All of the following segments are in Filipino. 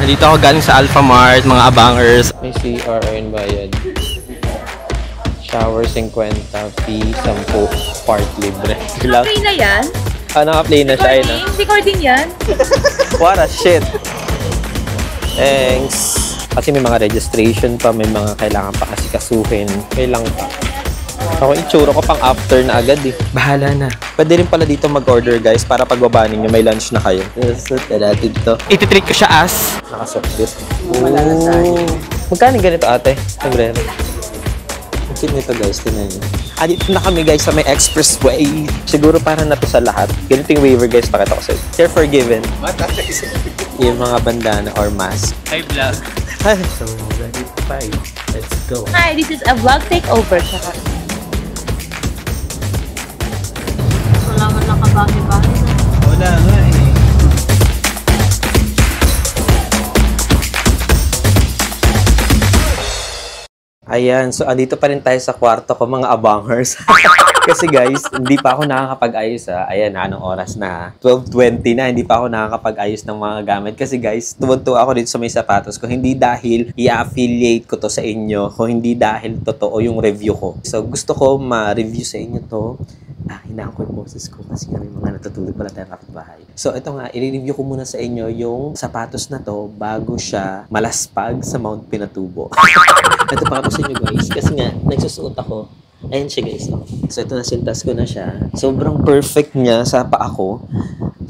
Nandito ako galing sa Alphamart, mga abangers. May CR in bayad. Shower 50, fee 10, part libre. Naka-play na yan? Naka-play na siya. Recording yan? What a shit! Thanks! Kasi may mga registration pa, may mga kailangan pa kasi kasuhin. Kailang pa. Ako itsura ko pang after na agad eh. Bahala na. Pwede rin pala dito mag-order guys para pagbaba ninyo may lunch na kayo. Natin to. Ititreat ko siya as nakasok this. Magkano ganito ate? Nagrero. Ang cute nito guys, tinan nyo. Dito na kami guys sa may expressway. Siguro para na to sa lahat. Ganito yung waiver guys, pakita ko sa'yo. You're forgiven. Yung mga bandana or mask. Hi vlog. So, ready to fight. Let's go. Hi, this is a vlog takeover. Wala man nakabagi-bagi. Wala nga eh. Ayan, so andito pa rin tayo sa kwarto ko mga abangers. Kasi guys, hindi pa ako nakakapag-ayos Ayan, anong oras na? 12:20 na, hindi pa ako nakakapag-ayos ng mga gamit. Kasi guys, tuwan-tuwa ako dito sa may sapatos ko. Hindi dahil i-affiliate ko to sa inyo, kung hindi dahil totoo yung review ko. So gusto ko ma-review sa inyo to. Hinaan ko yung boses ko kasi may mga natutulog pala tayong kapitbahay. So ito nga, i-review ko muna sa inyo yung sapatos na to bago siya malaspag sa Mount Pinatubo. Ito pa ako sa inyo guys, kasi nga, nagsusuot ako. Ayan siya guys. So ito, nasintas ko na siya. Sobrang perfect niya sa paa ko.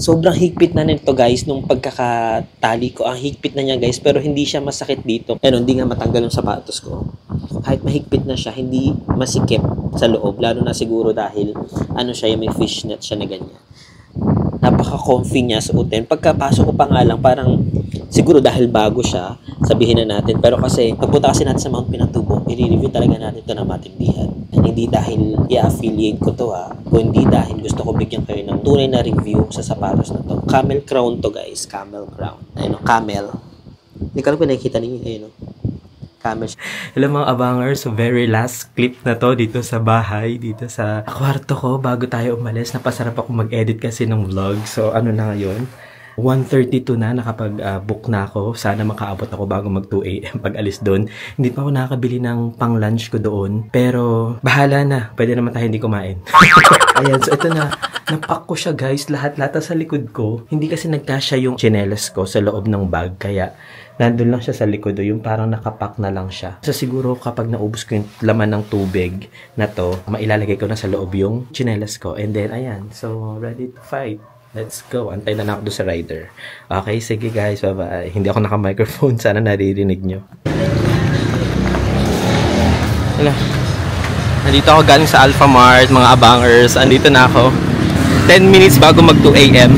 Sobrang higpit na nito guys, nung pagkakatali ko. Ang higpit na niya guys, pero hindi siya masakit dito. Ano, hindi nga matanggal yung sapatos ko. Kahit mahigpit na siya, hindi masikip sa loob. Lalo na siguro dahil, ano siya, may fishnet siya na ganyan. Napaka-comfy niya suotin. Pagkapasok ko pa nga lang, parang siguro dahil bago siya, sabihin na natin. Pero kasi, pagpunta kasi natin sa Mount Pinatubo, i-review talaga natin ito ng matindihan. And hindi dahil i-affiliate ko to kundi dahil gusto ko bigyan kayo ng tunay na review sa sapatos na to. Camel crown to guys, camel crown. Ayun o, camel. Hindi ko alam kung nakikita ninyo, ayun o. Camel. Hello mga abangers, so very last clip na to dito sa bahay, dito sa kwarto ko bago tayo umalis. Napasarap ako mag-edit kasi ng vlog. So ano na ngayon? 1:32 na, nakapag-book na ako. Sana makaabot ako bago mag 2 AM pag alis doon. Hindi pa ako nakakabili ng pang-lunch ko doon. Pero bahala na, pwede naman tayo hindi kumain. Ayan, so ito na. Napak ko siya guys, lahat-lahat sa likod ko. Hindi kasi nagkasya yung chinelas ko sa loob ng bag, kaya nandun lang siya sa likod, yung parang nakapak na lang siya. So siguro kapag naubos ko yung laman ng tubig na to, mailalagay ko na sa loob yung chinelas ko. And then, ayan, so ready to fight. Let's go. Antay na ako doon sa rider. Okay, sige guys, bye-bye. Hindi ako naka-microphone, sana naririnig nyo. Hala. Nandito ako galing sa Alphamart, mga abangers. Andito na ako. 10 minutes bago mag 2 AM.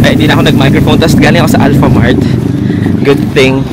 Ay, hindi na ako nag-microphone. Tapos galing ako sa Alphamart. Good thing.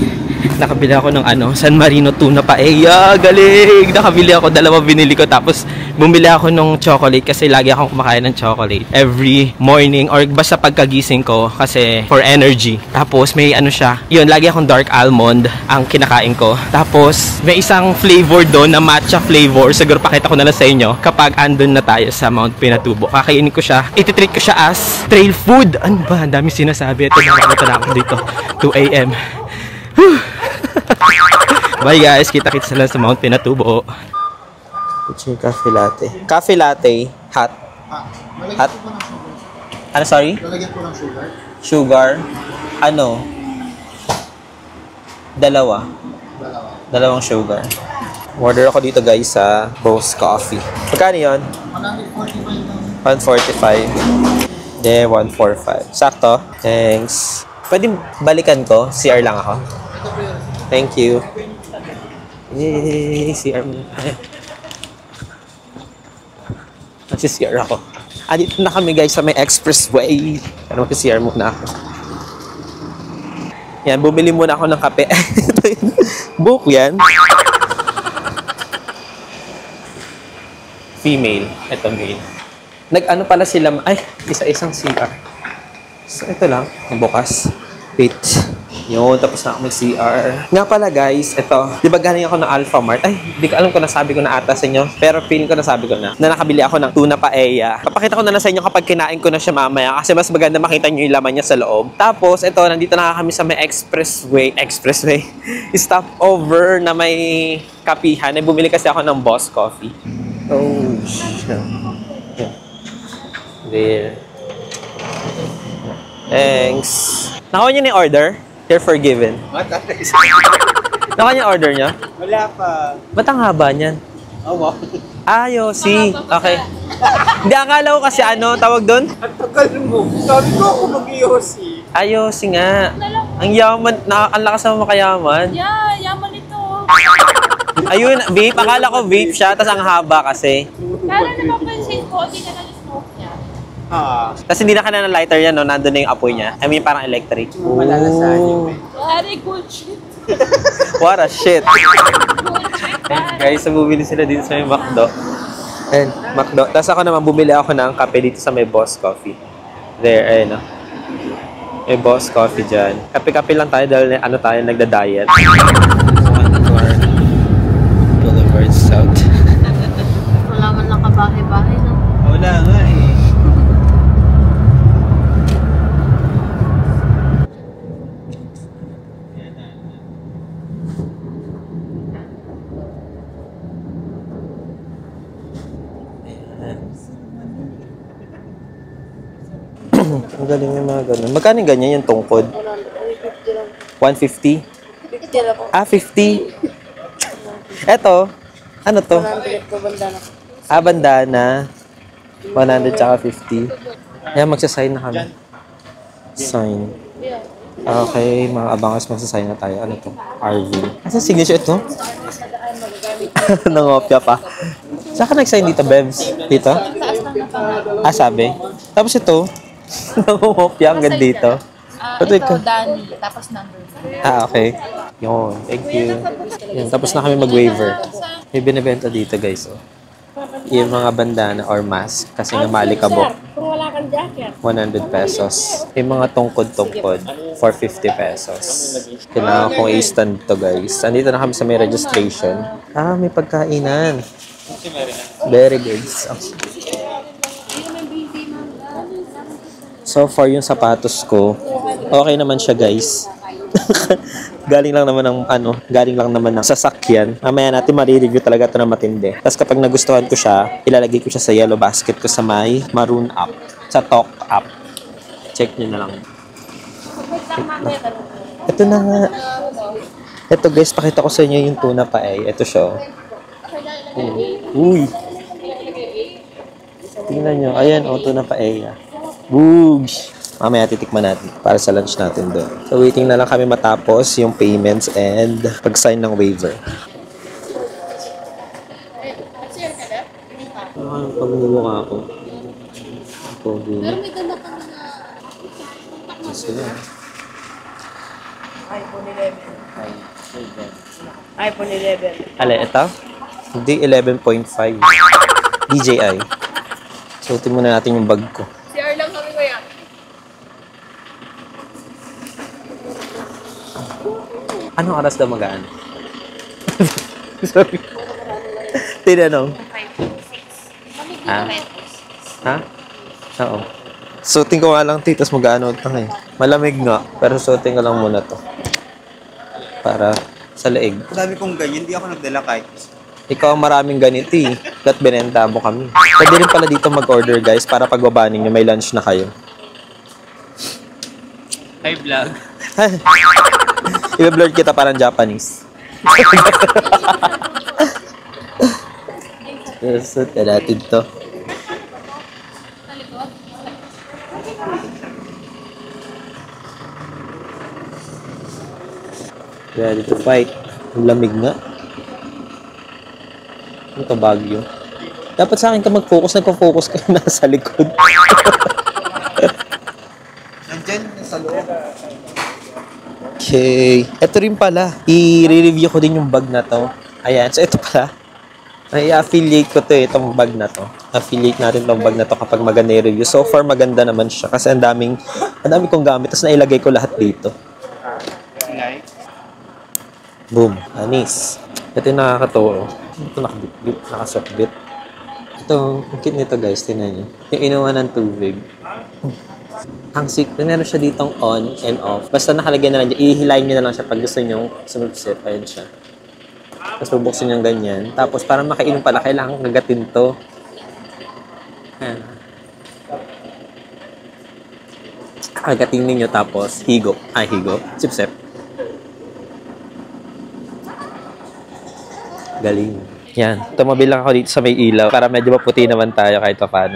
Nakabili ako ng San Marino tuna paella. Galing! Nakabili ako, 2 binili ko. Tapos bumili ako ng chocolate kasi lagi akong kumakain ng chocolate every morning or basta pagkagising ko kasi for energy. Tapos may siya. Yun, lagi akong dark almond ang kinakain ko. Tapos may isang flavor doon na matcha flavor. Siguro pakita ko na lang sa inyo kapag andun na tayo sa Mount Pinatubo. Kakainin ko siya. Ititreat ko siya as trail food. Ano ba? Ang dami sinasabi. Ito na ako dito. 2 AM. Bye guys, kita-kits na lang sa Mount Pinatubo. Ito yung cafe latte. Cafe latte, hot. Hot. Ano, sorry? Lalagyan po ng sugar. Sugar. Ano? 2. Dalawang sugar. Order ako dito guys sa Boss Coffee. Magkano yun? 145. Yeah, 145. Sakto. Thanks. Pwede balikan ko? CR lang ako. Thank you. Yay! CR mo. Nag-CR ako. Dito na kami guys sa may expressway. Pero mag-CR muna ako. Yan, bumili muna ako ng kape. Book yan. Female. Ito male. Nag-ano pala sila. Ay, isa-isang CR. So, ito lang. Bukas. Wait. Yun, tapos na ako mag-CR. Nga pala guys, ito, di ba galing ako ng Alpha Mart? Ay, di ko alam kung nasabi ko na ata sa inyo. Pero feeling ko nasabi ko na nakabili ako ng tuna paella. Papakita ko na sa inyo kapag kinain ko na siya mamaya kasi mas maganda makita nyo yung laman niya sa loob. Tapos, ito, nandito na kami sa may expressway. Stopover na may kapihan. Ay, bumili kasi ako ng Boss Coffee. Oh, shit. Yeah. There. Thanks. Nakuha niyo na yung order? You're forgiven. What? Nakuha niyo yung order niya? Wala pa. Ba't ang haba niyan? Oh, wow. Yosi. Okay. Hindi, akala ko kasi tawag doon? Ang tagal mo. Sabi ko ako mag-iossi. Yosi nga. Ang yaman, ang lakas naman makayaman. Yeah, yaman ito. Ayun, vape. Akala ko vape siya, tas ang haba kasi. Kala napapansin ko, hindi na nag-smoke niya. Tas hindi na kanina lighter yan, no? Nandun na yung apoy niya. I mean, parang electric. Malalasahan yung Very good shit. What a shit. Good shit, Guys, bumili sila dito sa may McDo. And McDo. Tapos ako naman, bumili ako ng kape dito sa may Boss Coffee. There, ayun, no? May Boss Coffee dyan. Kape-kape lang tayo dahil tayo, nagda-diet. Boulevard South. Wala man lang kabahay-bahay, no? Wala nga eh. Ang galing yung mga ganun. Magkano yung ganyan yung tungkod? 150? 50. Eto, ano to? Bandana. 100 tsaka 50. Ayan, magsasign na kami. Sign. Okay, mga abangers, magsasign na tayo. Ano to? RV. Asa signature ito? Nangopya pa. Saan ka nag-sign dito, Bebs? Dito? Sabi. Tapos ito, nangopya hanggang dito. Ito, Danny, tapos number. Okay. Yun. Thank you. Yun. Tapos na kami mag-waiver. May binibenta dito, guys. Oh. Yung mga bandana or mask. Kasi nga malikabok. Kung wala kang jacket. 100 pesos. Yung mga tungkod-tungkod for 50 pesos. Kailangan kong i-stand to, guys. Andito na kami sa may registration. May pagkainan. Very good. So far, yung sapatos ko, okay naman siya, guys. galing lang naman ng sasakyan. Mamaya natin ma-review talaga ito na matindi. Tapos kapag nagustuhan ko siya, ilalagay ko siya sa yellow basket ko sa may maroon app. Sa talk app. Check nyo na lang. Ito na nga. Ito guys, pakita ko sa inyo yung tuna pa eh. Ito siya. Uy! Tingnan nyo. Ayan, tuna pa eh. Boogs! Mamaya titikman natin para sa lunch natin doon. So, waiting na lang kami matapos yung payments and pag-sign ng waiver. Ano ang pagmumukha ako? Pero may ganda ka na iPhone 11. Ale, ito? Hindi, 11.5. DJI. Suotin muna natin yung bag ko. CR lang kami, kuya. Anong oras daw magaan? Sorry. Tinanong. Ha? Oo. Suotin ko nga lang, titas mag-ano ito eh. Malamig nga, pero suotin ko lang muna to. Para sa leeg. Sabi kong ganyan, hindi ako nagdala kahit Ikaw ang maraming ganito eh. Ba't binenta mo kami? Pwede rin pala dito mag-order guys para pagbaba ninyo may lunch na kayo. Hi vlog. I-blur kita parang Japanese. So, natin to. Ready to fight. Ang lamig nga. Ano to, Baguio? Dapat sa akin ka mag-focus. Nagko-focus ka nasa likod. Nandyan, nasa loob. Okay. Ito rin pala. I-review ko din yung bag na to. Ayan. So, ito pala. I-affiliate ko to itong bag na to. Affiliate natin itong bag na to kapag maganda yung review. So far, maganda naman siya. Kasi ang daming kong gamit. Tapos nailagay ko lahat dito. ay. Boom. Anis. Ito yung nakakatawa. Ito nakabit-bit, nakasokbit. Ito, ang cute nito guys, tinan nyo. Yung inuwa ng tubig. Ang meron siya ditong on and off. Basta nakalagay na lang dyan, ihilayin nyo na lang siya pag gusto nyo sumipsip. Ayan siya. Tapos bubuksin nyo ganyan. Tapos para makainom pala, kailangan gagatin to. Ayan. Kagatin ninyo tapos higo. Ay, higo. Sip-sip. Galing. Yan. Tumabi lang ako dito sa may ilaw para medyo maputi naman tayo kahit pa paano.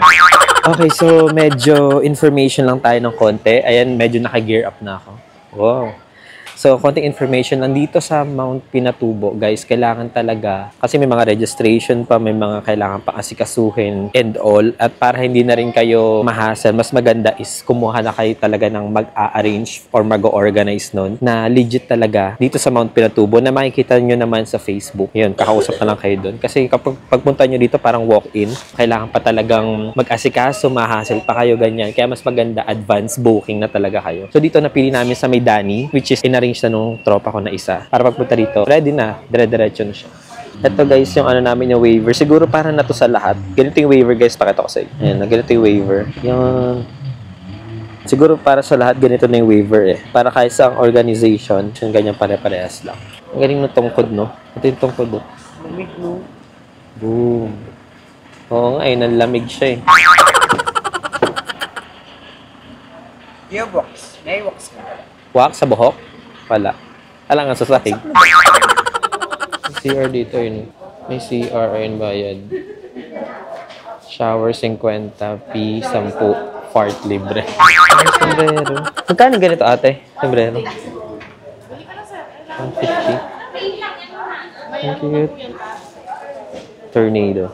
Okay, so medyo information lang tayo ng konti. Ayan, medyo naka-gear up na ako. Wow. So, konting information. Nandito sa Mount Pinatubo, guys, kailangan talaga, kasi may mga registration pa, may mga kailangan pa asikasuhin and all. At para hindi na rin kayo mahasal, mas maganda is kumuha na kayo talaga ng mag-a-arrange or mag-organize nun na legit talaga dito sa Mount Pinatubo na makikita nyo naman sa Facebook. Yun, kakausap na lang kayo dun. Kasi kapag pagpunta nyo dito, parang walk-in, kailangan pa talagang mag-asikaso, mahasal pa kayo, ganyan. Kaya mas maganda advance booking na talaga kayo. So, dito napili namin sa may Dani, which is in-arrange na nung tropa ko na isa. Para pagpunta dito, ready na. Dire-diretso na siya. Ito guys, yung ano namin yung waiver. Siguro para na to sa lahat. Ganito yung waiver guys, pakita ko sa inyo. Ayan, ganito yung waiver. Yung... Siguro para sa lahat, ganito na yung waiver eh. Para kahit sa organization, yung ganyan pare-parehas lang. Ang galing ng tungkod, no? Ito yung tungkod, no? Lamig, no? Boom. Oo nga, nanlamig siya eh. Yung box. May box ka pala. Wax sa buhok? Wala. Alang nga sa sahig. May CR dito yun. May CR ayun bayad. Shower 50, P 10, fart libre. Sombrero. Magkano ganito ate? Sombrero? 150. Thank you. Tornado.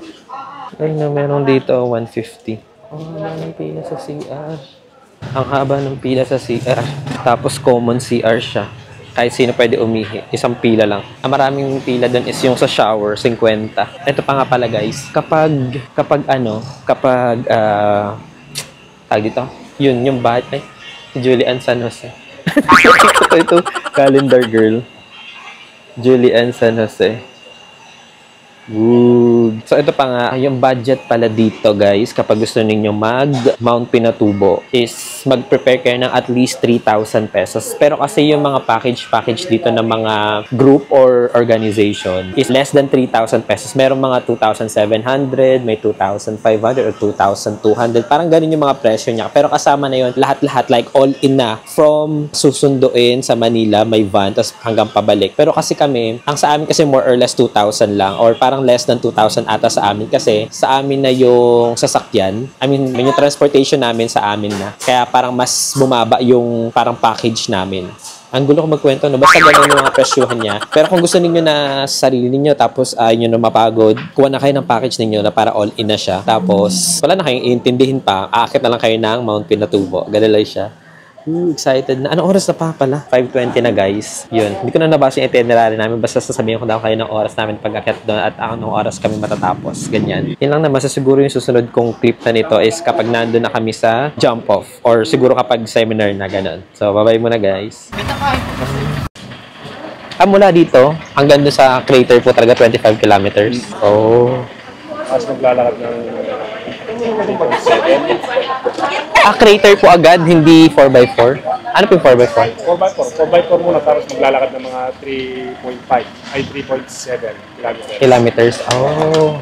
Ay na, meron dito 150. Oh, ang pila sa CR. Ang haba ng pila sa CR. Tapos common CR siya. Kahit sino pwede umihi. Isang pila lang. Ang maraming pila doon is yung sa shower, 50. Ito pa nga pala guys. Kapag tag dito. Yun, yung bat. Ay, si Julian San Jose. ito, calendar girl. Julian San Jose. Good. So, ito pa nga, yung budget pala dito, guys, kapag gusto ninyo mag-Mount Pinatubo, is mag-prepare kayo ng at least 3,000 pesos. Pero kasi yung mga package dito ng mga group or organization is less than 3,000 pesos. Merong mga 2,700, may 2,500 or 2,200. Parang ganun yung mga presyo niya. Pero kasama na yun, lahat-lahat, like all in na. From susunduin sa Manila, may van, tapos hanggang pabalik. Pero kasi kami, ang sa amin kasi more or less 2,000 lang, or parang less than 2,000 ata sa amin kasi sa amin na yung sasakyan. I mean, yung transportation namin sa amin na. Kaya parang mas bumaba yung parang package namin. Ang gulo ko magkwento, no? Basta ganun yung mga presyohan niya. Pero kung gusto ninyo na sarili ninyo, tapos ayaw nyo na mapagod, kuha na kayo ng package ninyo na para all-in na siya. Tapos, wala na kayong iintindihin pa. Aakit na lang kayo ng Mount Pinatubo. Ganun lang siya. Excited na. Anong oras na pa pala? 5:20 na guys. Yun. Hindi ko na nabasa yung itinerary namin. Basta sasabihin ko daw kayo ng oras namin pag-akit doon at anong oras kami matatapos. Ganyan. Yun lang naman. Siguro yung susunod kong clip na nito is kapag nandun na kami sa jump off. Or siguro kapag seminar na ganun. So, bye-bye muna guys. Mula dito, hanggang doon sa crater po talaga 25 kilometers. Oh. Tapos naglalakad ng Crater po agad, hindi 4x4. Ano po yung 4x4? 4x4. 4x4 muna, tapos maglalakad ng mga 3.5 ay 3.7 Kilometers. Oh.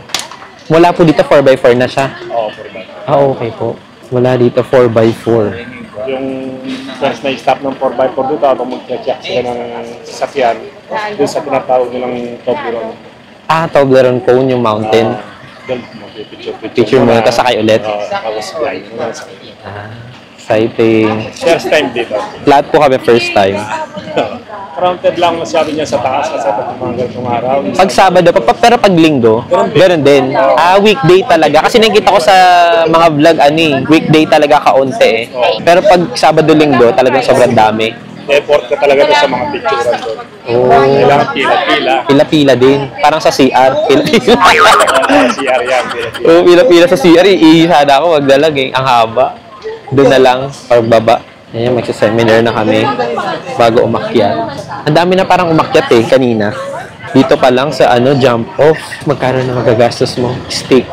Mula po dito 4x4 na siya. Oo, 4x4. Okay po. Mula dito 4x4. Yung first na stop ng 4x4 dito, habang mag-check sila ng sasakyan, doon sa tinatawag nilang Toblerone. Toblerone Cone, yung mountain. Doon, Picture mo, tapos sakay ulit. Tapos fly. Exciting. First time dito. Lahat po kami first time. Counted lang masabi niya sa taas kasi pag mga ganitong araw. Pag Sabado, pero pag Linggo, meron din. Weekday talaga. Kasi nakikita ko sa mga vlog, weekday talaga kaunti eh. Pero pag Sabado, Linggo, talagang sobrang dami. Effort ka talaga doon sa mga picturean doon. Kailangan pila-pila. Pila-pila din. Parang sa CR. Pila-pila. CR yan, pila-pila. Pila-pila sa CR. Iihada ako, magdalag eh. Ang haba. Doon na lang, or baba. Ayan, magsa-seminar na kami bago umakyat. Ang dami na parang umakyat eh, kanina. Dito pa lang sa jump off. Magkano na magagastos mo? Stick,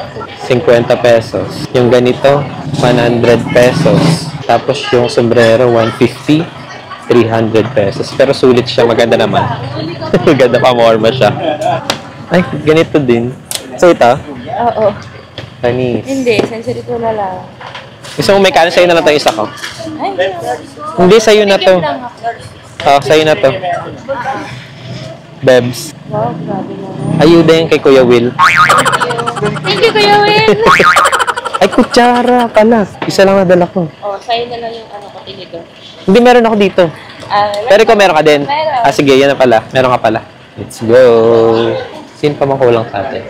50 pesos. Yung ganito, 100 pesos. Tapos yung sombrero, 150, 300 pesos. Pero sulit siya, maganda naman. Maganda pa, morma siya. Ay, ganito din. So ito? Oo. Panis. Hindi, sensory ko na lang. Gusto mo may kanin? Sa'yo na lang ito isa ko. Ay, Hindi, sa'yo na to. Sa'yo na to. Bebs. wow, grabe naman. Ayuda yan kay Kuya Will. Thank you, Kuya Will. Ay, kutsara pala. Isa lang nadala ko. Oh, sa'yo na lang yung tinidor. Hindi, meron ako dito. Pero ikaw meron ka din. Meron. Sige, yan na pala. Meron ka pala. Let's go. Sino pa mang kulang sa atin?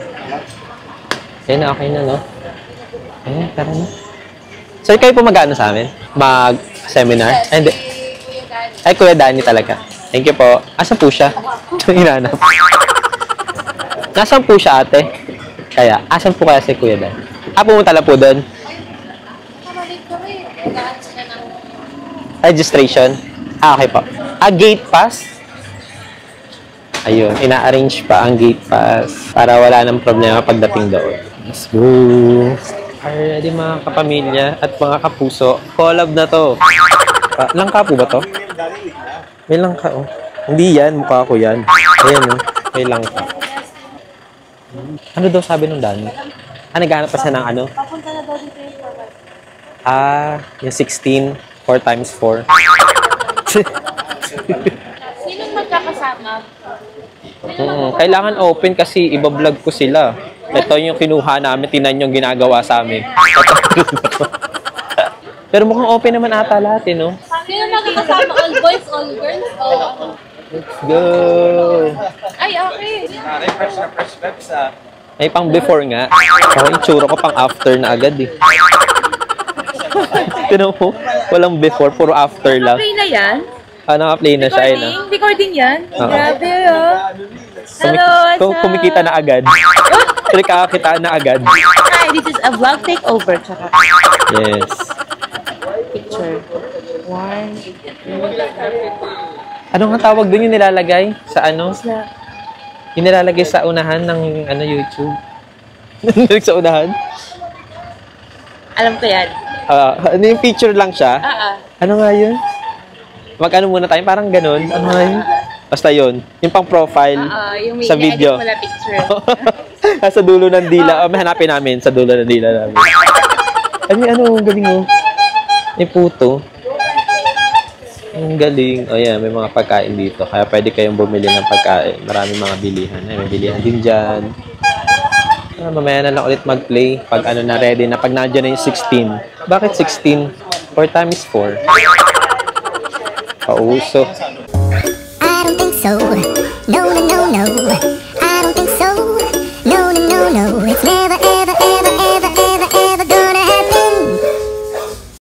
Yan na, okay na, no? Tara na. So, kayo po mag-ano sa amin? Mag-seminar? Ay, hindi. Ay, Kuya Danny talaga. Thank you po. Asan po siya? Hinanap. Nasaan po siya, ate? Kaya, asan po kaya si Kuya Danny? Pumunta lang po doon. Registration? Okay po. Gate pass? Ayun, ina-arrange pa ang gate pass para wala nang problema pagdating doon. Let's go! Already mga kapamilya at mga kapuso, collab na to. Langka po ba to? May langka, oh. Hindi yan, mukha ko yan. Ayan, oh. May langka. Ano daw sabi nung Dani? Naghanap pa siya ng ano? Papunta na daw dito yung forward. Yung 16, 4 times 4. Sinong magkakasama? Kailangan open kasi iba-vlog ko sila. Ito yung kinuha namin, tinan yung ginagawa sa amin. Pero mukhang open naman ata lahat, eh, no? Sino magkakasama? All boys, all girls? Oh. Let's go! Ay, okay. Fresh na fresh peps May pang before nga. Yung tsura ko pang after na agad, eh. Tinan mo, walang before, puro after lang. Play na yan? Naka-play na siya, eh, no? Recording yan? Oo. Grabe, oh. Hello, what's up? Kumikita na agad. Kakakita na agad. Hi, this is a vlog takeover. Tsaka Yes. picture. One. Ano nga tawag doon yung nilalagay? Sa ano? Na, Yung nilalagay sa unahan ng YouTube. Sa unahan? alam ko yan. Ano yung picture lang siya? Ano nga yun? Mag-ano muna tayo? Parang ganun. Ano nga yun? Basta yun. Yung pang profile Yung sa video. mo na picture. Sa dulo ng dila. Hanapin namin sa dulo ng dila namin. Ano, ang galing mo. May puto. Ang galing. Ayan, may mga pagkain dito. Kaya pwede kayong bumili ng pagkain. Maraming mga bilihan. May bilihan din dyan. Mamaya na lang ulit mag-play. Pag ano na ready na. Pag nandiyan na yung 16. Bakit 16? 4 times 4. Pauso. I don't think so. No, no, no, no. I don't think so. No, no, no, no. It's never